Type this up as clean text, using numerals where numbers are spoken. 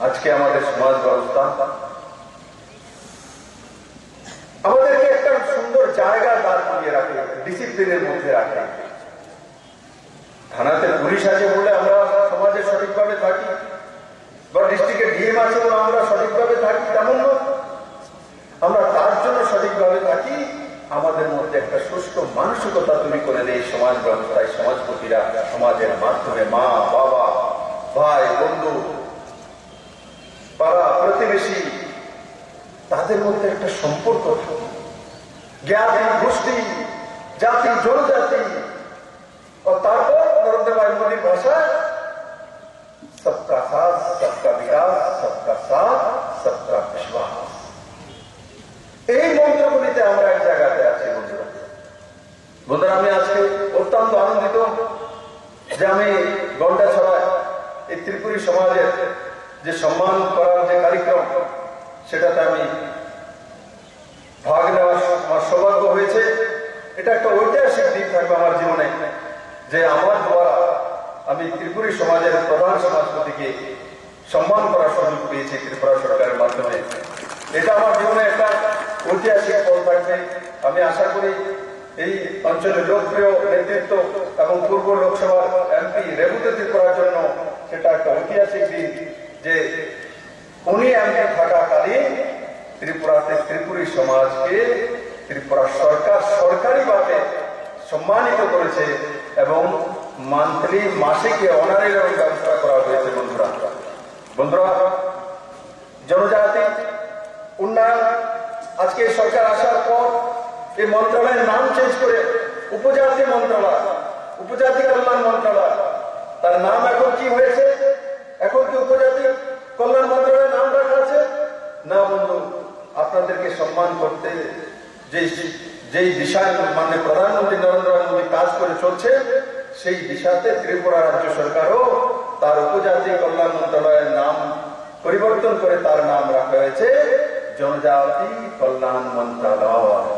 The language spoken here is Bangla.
আজকে আমাদের সমাজ ব্যবস্থা আমাদেরকে একটা সুন্দর জায়গা দাঁড় করিয়ে রাখে, ডিসিপ্লিনের মধ্যে রাখে। থানাতে পুলিশ আছে বলে আমরা সমাজে সঠিকভাবে থাকি, বা ডিস্ট্রিক্টে ডিএম আছে বলে আমরা সঠিকভাবে থাকি, তেমন নয়। আমরা তার জন্য সঠিকভাবে থাকি আমাদের মধ্যে একটা সুস্থ মানসিকতা তৈরি করে দেয় সমাজ ব্যবস্থায়। সমাজপতিরা সমাজের মাধ্যমে মা বাবা ভাই বন্ধু পাড়া প্রতিবেশী তাদের মধ্যে একটা সম্পর্ক থাকে। জ্ঞাতি গোষ্ঠী জাতি জনজাতি ও তারপর নরেন্দ্র মোদীর ভাষায় সবকা সাথ সবকা বিকাশ সবকা সাথ সবকা বিশ্বাস। এই মন্ত্রগুলিতে আমরা এক জায়গাতে আছি বন্ধুরা। বন্ধুরা, আমি আজকে অত্যন্ত আনন্দিত যে আমি গন্ডাছড়ায় এই ত্রিপুরী সমাজের যে সম্মান করার যে কার্যক্রম সেটাতে আমি ভাগ নেওয়ার আমার সৌভাগ্য হয়েছে। এটা একটা ঐতিহাসিক দিক থাকবে আমার জীবনে, যে আমার দ্বারা আমি ত্রিপুরী সমাজের প্রধান সমাজপতিকে সম্মান করার সুযোগ পেয়েছি ত্রিপুরা সরকারের মাধ্যমে। এটা আমার জীবনে একটা ঐতিহাসিক ফল থাকবে। আমি আশা করি এই অঞ্চলের লোকপ্রিয় নেতৃত্ব এবং পূর্ব লোকসভার এমপি রেবুদেবী করার জন্য সেটা একটা ঐতিহাসিক দিন, যে উনি এমপি থাকাকালীন ত্রিপুরাতে ত্রিপুরী সমাজকে ত্রিপুরা সরকার সরকারিভাবে সম্মানিত করেছে এবং মান্থলি মাসিকে অনারের ব্যবস্থা করা হয়েছে। বন্ধুরা, জনজাতি উন্নয়ন আজকে সরকার আসার পর এই মন্ত্রণালয়ের নাম চেঞ্জ করে উপজাতি মন্ত্রণালয়, উপজাতি কল্যাণ মন্ত্রণালয়, তার নাম এখন কি হয়েছে? এখন কি উপজাতি কল্যাণ মন্ত্রণালয়ের নাম রাখা আছে? না বন্ধু, আপনাদেরকে সম্মান করতে যেই দিশায় মাননীয় প্রধানমন্ত্রী নরেন্দ্র মোদী কাজ করে চলছে, সেই দিশাতে ত্রিপুরা রাজ্য সরকারও তার উপজাতি কল্যাণ মন্ত্রণালয়ের নাম পরিবর্তন করে তার নাম রাখা হয়েছে জনজাতি কল্যাণ মন্ত্রণালয়।